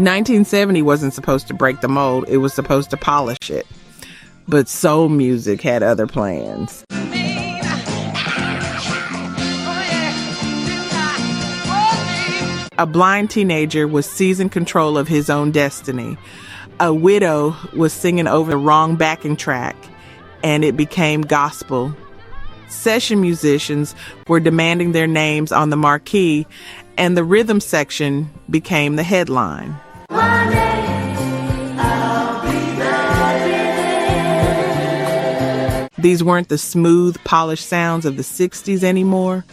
1970 wasn't supposed to break the mold, it was supposed to polish it. But soul music had other plans. A blind teenager was seizing control of his own destiny. A widow was singing over the wrong backing track, and it became gospel. Session musicians were demanding their names on the marquee, and the rhythm section became the headline. These weren't the smooth, polished sounds of the 60s anymore.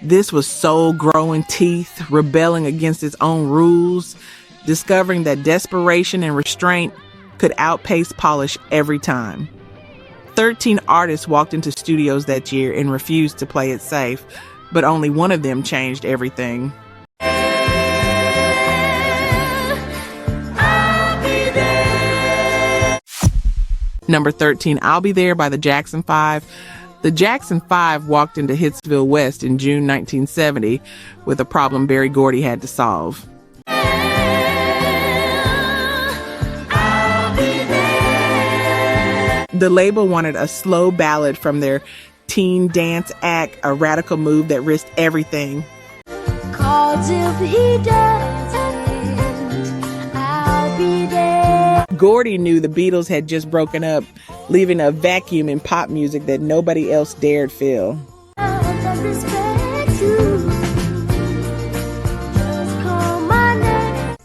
This was soul growing teeth, rebelling against its own rules, discovering that desperation and restraint could outpace polish every time. 13 artists walked into studios that year and refused to play it safe, but only one of them changed everything. Number 13, I'll Be There by the Jackson 5. The Jackson 5 walked into Hitsville West in June 1970 with a problem Berry Gordy had to solve. The label wanted a slow ballad from their teen dance act, a radical move that risked everything. 'Cause if he doesn't, I'll be there. Gordy knew the Beatles had just broken up, leaving a vacuum in pop music that nobody else dared fill.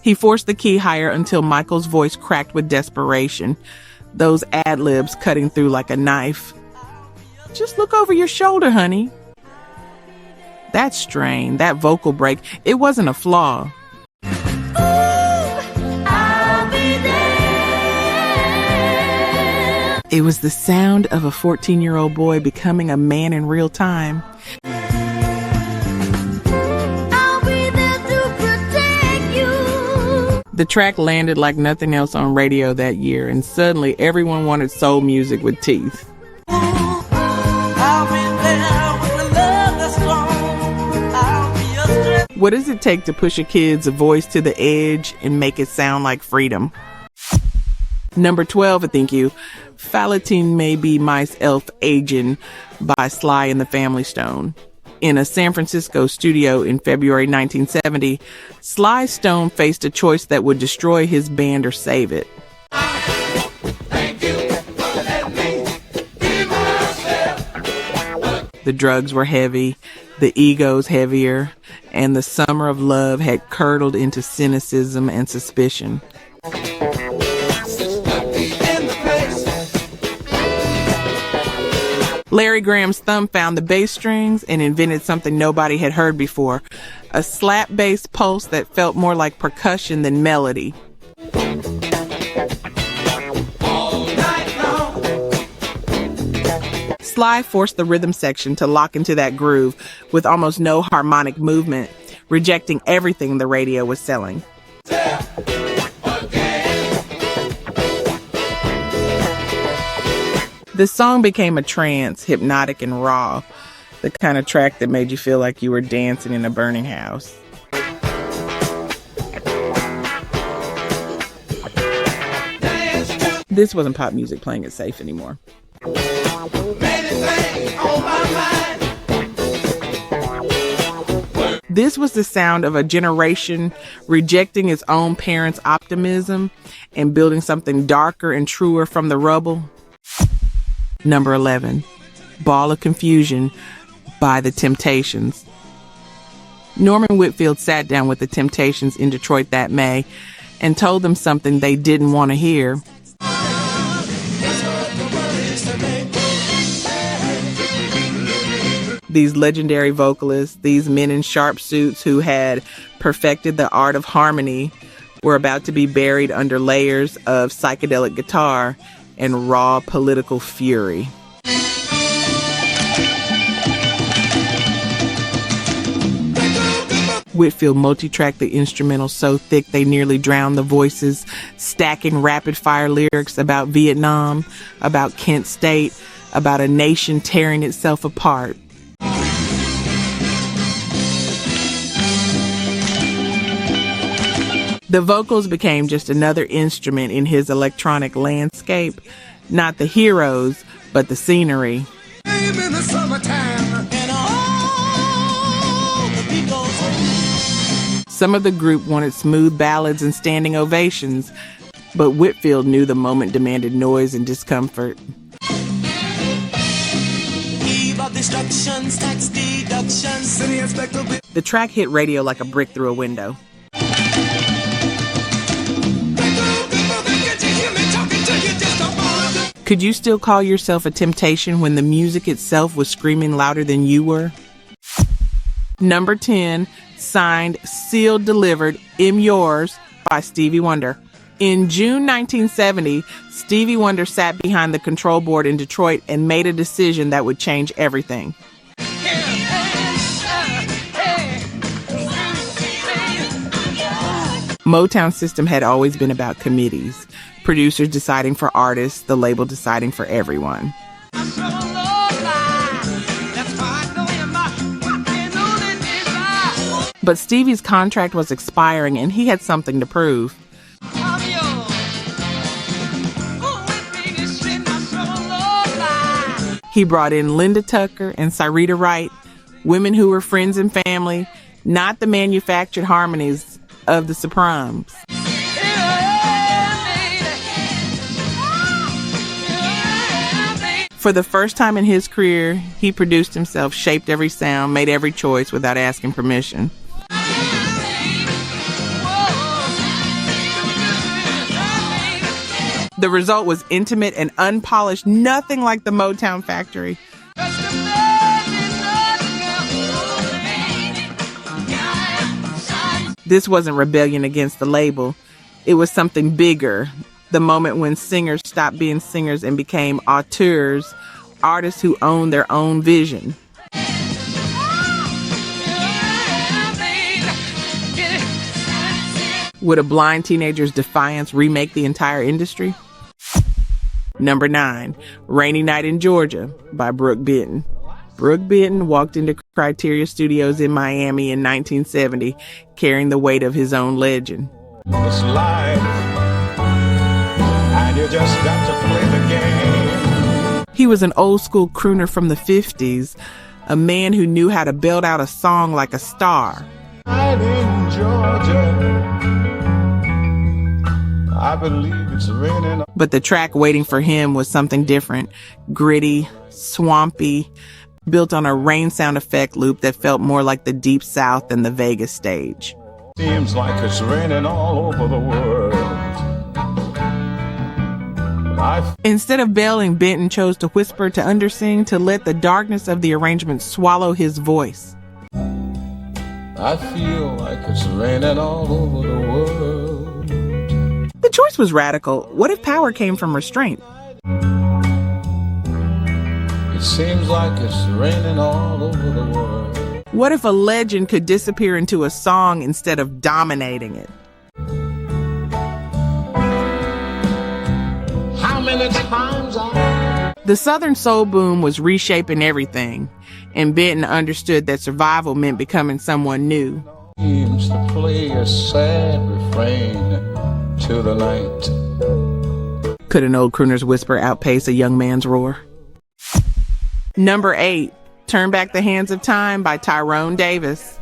He forced the key higher until Michael's voice cracked with desperation, those ad-libs cutting through like a knife. Just look over your shoulder, honey. That strain, that vocal break, it wasn't a flaw. It was the sound of a 14-year-old boy becoming a man in real time. I'll be there to protect you. The track landed like nothing else on radio that year, and suddenly everyone wanted soul music with teeth. What does it take to push a kid's voice to the edge and make it sound like freedom? Number 12, I think you. Falatine May Be Mice Elf Agin by Sly and the Family Stone. In a San Francisco studio in February 1970, Sly Stone faced a choice that would destroy his band or save it. Thank you for letting me be myself. The drugs were heavy, the egos heavier, and the summer of love had curdled into cynicism and suspicion. Larry Graham's thumb found the bass strings and invented something nobody had heard before, a slap bass pulse that felt more like percussion than melody. Sly forced the rhythm section to lock into that groove with almost no harmonic movement, rejecting everything the radio was selling. The song became a trance, hypnotic and raw, the kind of track that made you feel like you were dancing in a burning house. This wasn't pop music playing it safe anymore. This was the sound of a generation rejecting its own parents' optimism and building something darker and truer from the rubble. Number 11, Ball of Confusion by The Temptations. Norman Whitfield sat down with The Temptations in Detroit that May and told them something they didn't want to hear. These legendary vocalists, these men in sharp suits who had perfected the art of harmony, were about to be buried under layers of psychedelic guitar and raw political fury. Whitfield multi-tracked the instrumental so thick they nearly drowned the voices, stacking rapid-fire lyrics about Vietnam, about Kent State, about a nation tearing itself apart. The vocals became just another instrument in his electronic landscape, not the heroes, but the scenery. In the summertime, and all the people. Some of the group wanted smooth ballads and standing ovations, but Whitfield knew the moment demanded noise and discomfort. Eve of destructions, tax deductions. City inspector. The track hit radio like a brick through a window. Could you still call yourself a temptation when the music itself was screaming louder than you were? Number 10, signed, sealed, delivered, I'm Yours by Stevie Wonder. In June 1970, Stevie Wonder sat behind the control board in Detroit and made a decision that would change everything. Motown system had always been about committees, producers deciding for artists, the label deciding for everyone. But Stevie's contract was expiring and he had something to prove. He brought in Linda Tucker and Syreeta Wright, women who were friends and family, not the manufactured harmonies of the Supremes. For the first time in his career, he produced himself, shaped every sound, made every choice without asking permission. The result was intimate and unpolished, nothing like the Motown factory. This wasn't rebellion against the label. It was something bigger. The moment when singers stopped being singers and became auteurs, artists who owned their own vision. Would a blind teenager's defiance remake the entire industry? Number 9, Rainy Night in Georgia by Brooke Benton. Brooke Benton walked into Criteria Studios in Miami in 1970, carrying the weight of his own legend. It's life, and you just got to play the game. He was an old school crooner from the 50s, a man who knew how to build out a song like a star. I'm in Georgia. I believe it's raining. But the track waiting for him was something different, gritty, swampy, built on a rain sound effect loop that felt more like the Deep South than the Vegas stage. Seems like it's raining all over the world. Instead of bailing, Benton chose to whisper, to undersing, to let the darkness of the arrangement swallow his voice. I feel like it's raining all over the world. The choice was radical. What if power came from restraint? It seems like it's raining all over the world. What if a legend could disappear into a song instead of dominating it? How many times The Southern soul boom was reshaping everything, and Benton understood that survival meant becoming someone new. seems to play a sad refrain to the night. Could an old crooner's whisper outpace a young man's roar? Number 8, Turn Back the Hands of Time by Tyrone Davis.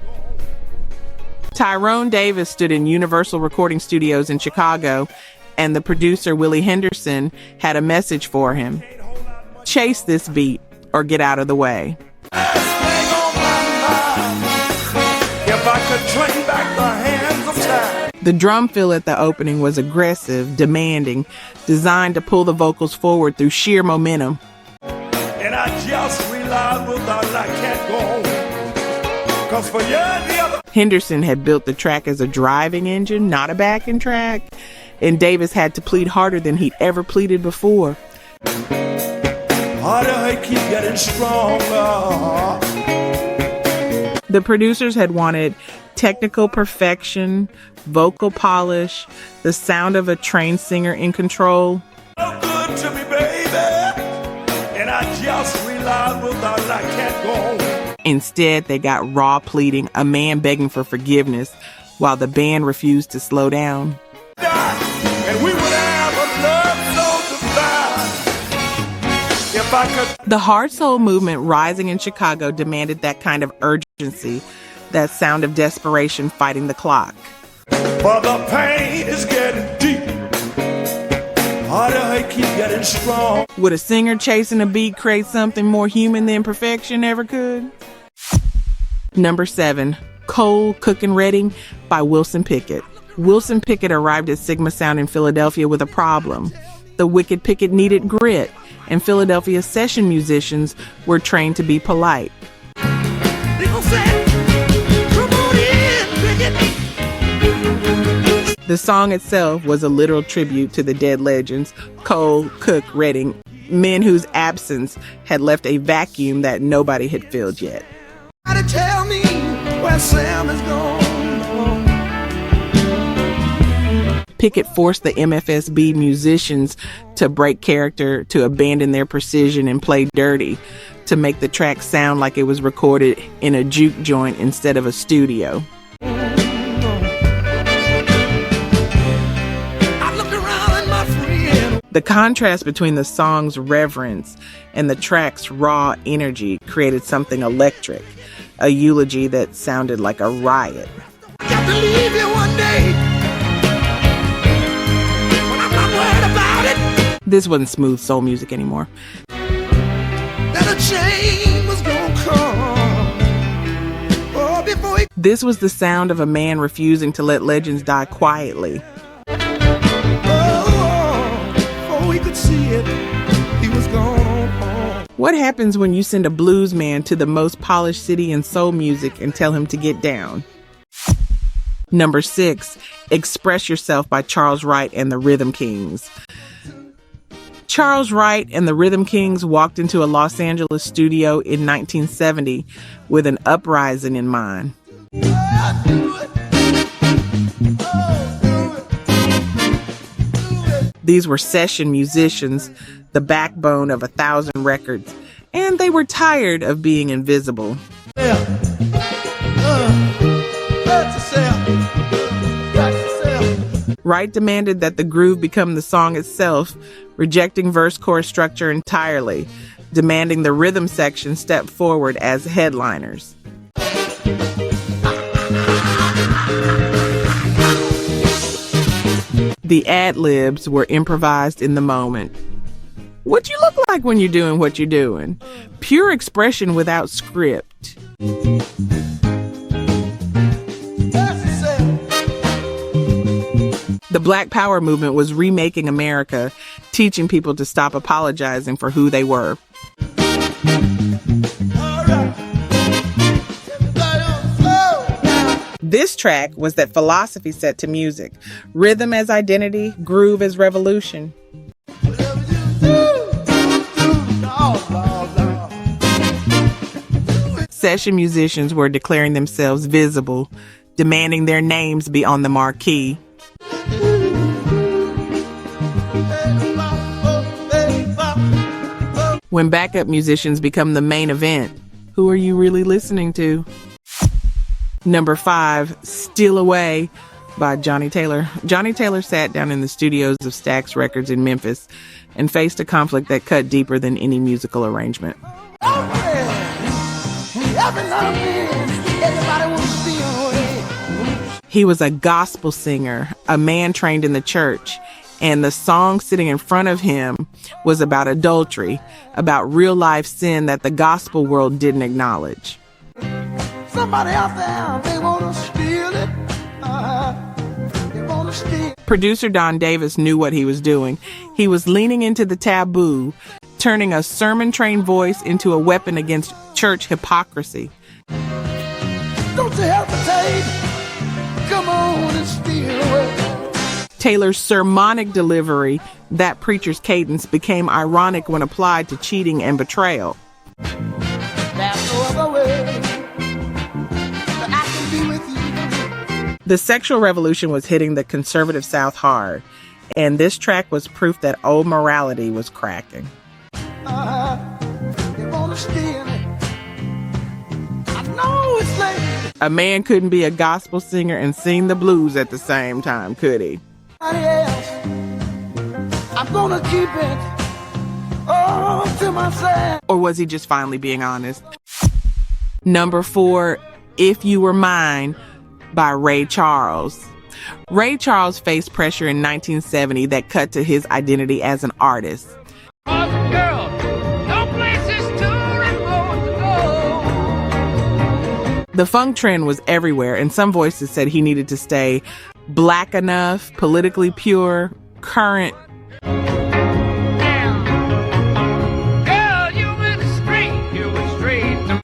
Tyrone Davis stood in Universal Recording Studios in Chicago, and the producer Willie Henderson had a message for him. Chase this beat or get out of the way. If I could turn back the hands of time. The drum fill at the opening was aggressive, demanding, designed to pull the vocals forward through sheer momentum. And I just realized without it I can't go home. 'Cause for years the other Henderson had built the track as a driving engine, not a backing track, and Davis had to plead harder than he'd ever pleaded before. harder I keep getting stronger. The producers had wanted technical perfection, vocal polish, the sound of a trained singer in control. So good to me, baby. And I just realized without it I can't go home. Instead, they got raw pleading, a man begging for forgiveness, while the band refused to slow down. And we would have a love so divine. If I could. The hard soul movement rising in Chicago demanded that kind of urgency, that sound of desperation fighting the clock. But the pain is getting deep. Harder, keep getting strong. Would a singer chasing a beat create something more human than perfection ever could? Number 7, Cold Cookin' Ready by Wilson Pickett. Wilson Pickett arrived at Sigma Sound in Philadelphia with a problem. The wicked Pickett needed grit, and Philadelphia's session musicians were trained to be polite. The song itself was a literal tribute to the dead legends, Cole, Cook, Redding, men whose absence had left a vacuum that nobody had filled yet. Tell me where Sam is gone. Pickett forced the MFSB musicians to break character, to abandon their precision and play dirty, to make the track sound like it was recorded in a juke joint instead of a studio. The contrast between the song's reverence and the track's raw energy created something electric, a eulogy that sounded like a riot. I got to leave you one day, but I'm not worried about it. This wasn't smooth soul music anymore. That a change was gonna come. Oh, before he... This was the sound of a man refusing to let legends die quietly. We could see it, he was gone. What happens when you send a blues man to the most polished city in soul music and tell him to get down? Number 6, Express Yourself by Charles Wright and the Rhythm Kings. Charles Wright and the Rhythm Kings walked into a Los Angeles studio in 1970 with an uprising in mind. These were session musicians, the backbone of 1,000 records, and they were tired of being invisible. Wright demanded that the groove become the song itself, rejecting verse-chorus structure entirely, demanding the rhythm section step forward as headliners. The ad-libs were improvised in the moment. What you look like when you're doing what you're doing? Pure expression without script. The Black Power movement was remaking America, teaching people to stop apologizing for who they were. This track was that philosophy set to music. Rhythm as identity, groove as revolution. Session musicians were declaring themselves visible, demanding their names be on the marquee. When backup musicians become the main event, who are you really listening to? Number 5, Steal Away by Johnny Taylor. Johnny Taylor sat down in the studios of Stax Records in Memphis and faced a conflict that cut deeper than any musical arrangement. He was a gospel singer, a man trained in the church, and the song sitting in front of him was about adultery, about real-life sin that the gospel world didn't acknowledge. Somebody out there, they wanna steal it. They wanna steal. Producer Don Davis knew what he was doing. He was leaning into the taboo, turning a sermon-trained voice into a weapon against church hypocrisy. Don't you hesitate. Come on and steal away. Taylor's sermonic delivery, that preacher's cadence, became ironic when applied to cheating and betrayal. There's no other way. The sexual revolution was hitting the conservative South hard, and this track was proof that old morality was cracking. They wanna steal it. I know it's late. A man couldn't be a gospel singer and sing the blues at the same time, could he? I'm gonna keep it all to myself. Or was he just finally being honest? Number 4, If You Were Mine by Ray Charles. Ray Charles faced pressure in 1970 that cut to his identity as an artist. Girl, no places too remote to go. The funk trend was everywhere, and some voices said he needed to stay black enough, politically pure, current.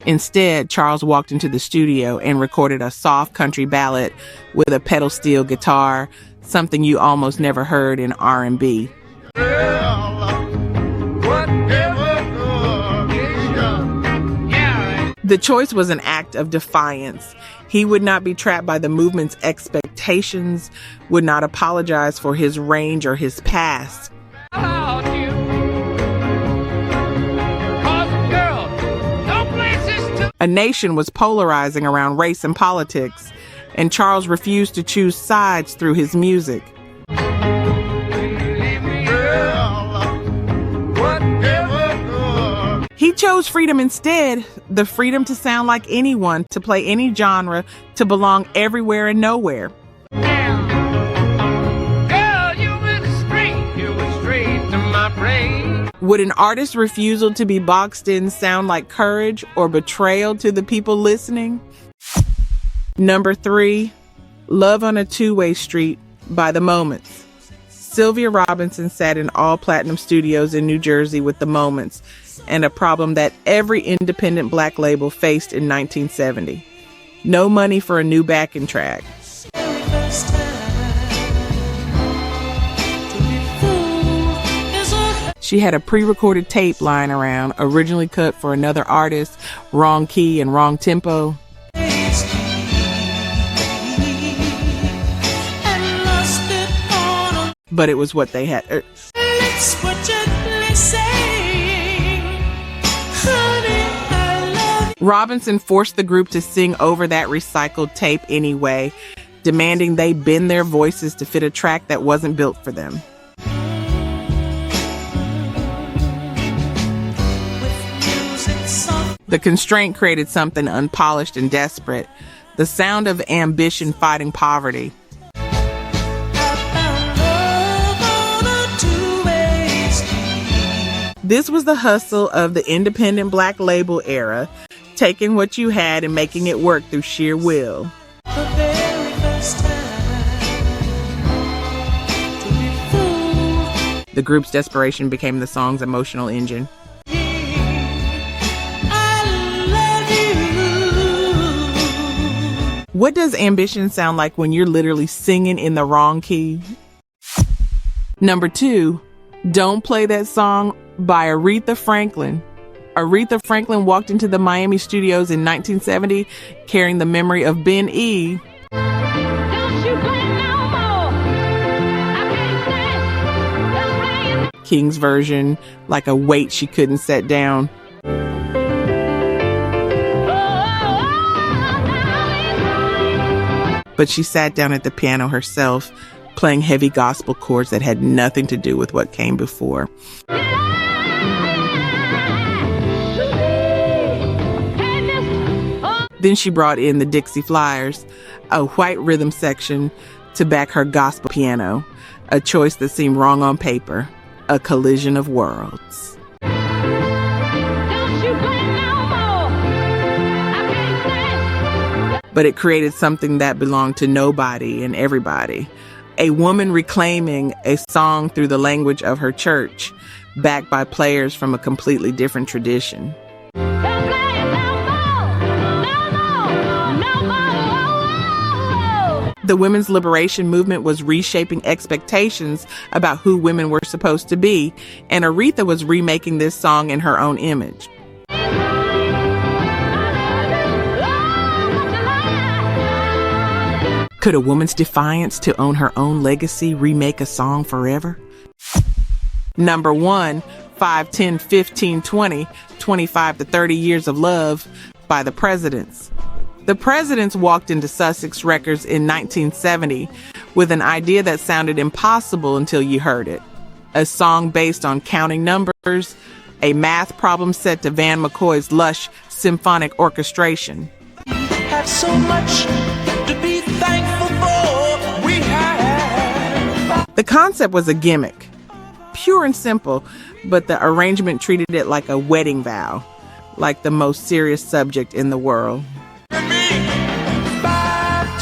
Instead, Charles walked into the studio and recorded a soft country ballad with a pedal steel guitar, something you almost never heard in R&B. The choice was an act of defiance. He would not be trapped by the movement's expectations, would not apologize for his range or his past. A nation was polarizing around race and politics, and Charles refused to choose sides through his music. He chose freedom instead, the freedom to sound like anyone, to play any genre, to belong everywhere and nowhere. Would an artist's refusal to be boxed in sound like courage or betrayal to the people listening? Number 3, Love on a Two-Way Street by The Moments. Sylvia Robinson sat in all platinum studios in New Jersey with The Moments, and a problem that every independent black label faced in 1970. No money for a new backing track. She had a pre-recorded tape lying around, originally cut for another artist, wrong key and wrong tempo. But it was what they had. Robinson forced the group to sing over that recycled tape anyway, demanding they bend their voices to fit a track that wasn't built for them. The constraint created something unpolished and desperate, the sound of ambition fighting poverty. This was the hustle of the independent black label era, taking what you had and making it work through sheer will. The group's desperation became the song's emotional engine. What does ambition sound like when you're literally singing in the wrong key? Number 2, Don't Play That Song by Aretha Franklin. Aretha Franklin walked into the Miami studios in 1970 carrying the memory of Ben E. King's version, like a weight she couldn't set down. But she sat down at the piano herself, playing heavy gospel chords that had nothing to do with what came before. Then she brought in the Dixie Flyers, a white rhythm section, to back her gospel piano, a choice that seemed wrong on paper, a collision of worlds. But it created something that belonged to nobody and everybody. A woman reclaiming a song through the language of her church, backed by players from a completely different tradition. The women's liberation movement was reshaping expectations about who women were supposed to be, and Aretha was remaking this song in her own image. Could a woman's defiance to own her own legacy remake a song forever? Number 1, 5, 10, 15, 20, 25 to 30 Years of Love by The Presidents. The Presidents walked into Sussex Records in 1970 with an idea that sounded impossible until you heard it. A song based on counting numbers, a math problem set to Van McCoy's lush symphonic orchestration. Have so much to be thankful for. We have. The concept was a gimmick, pure and simple, but the arrangement treated it like a wedding vow, like the most serious subject in the world. 5,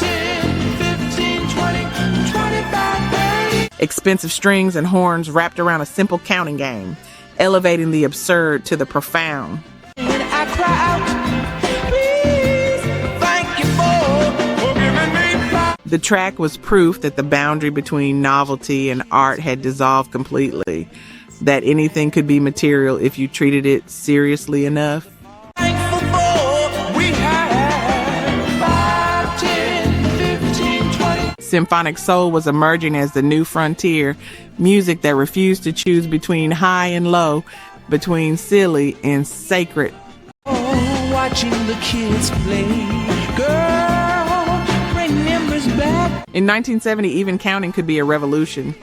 10, 15, 20, 25, 30. Expensive strings and horns wrapped around a simple counting game, elevating the absurd to the profound. And I cry out, please, thank you for giving me 5. The track was proof that the boundary between novelty and art had dissolved completely, that anything could be material if you treated it seriously enough. Thankful for. We have 5, 10, 15, 20. Symphonic soul was emerging as the new frontier, music that refused to choose between high and low, between silly and sacred. Oh, watching the kids play. Girl, bring memories back. In 1970, even counting could be a revolution.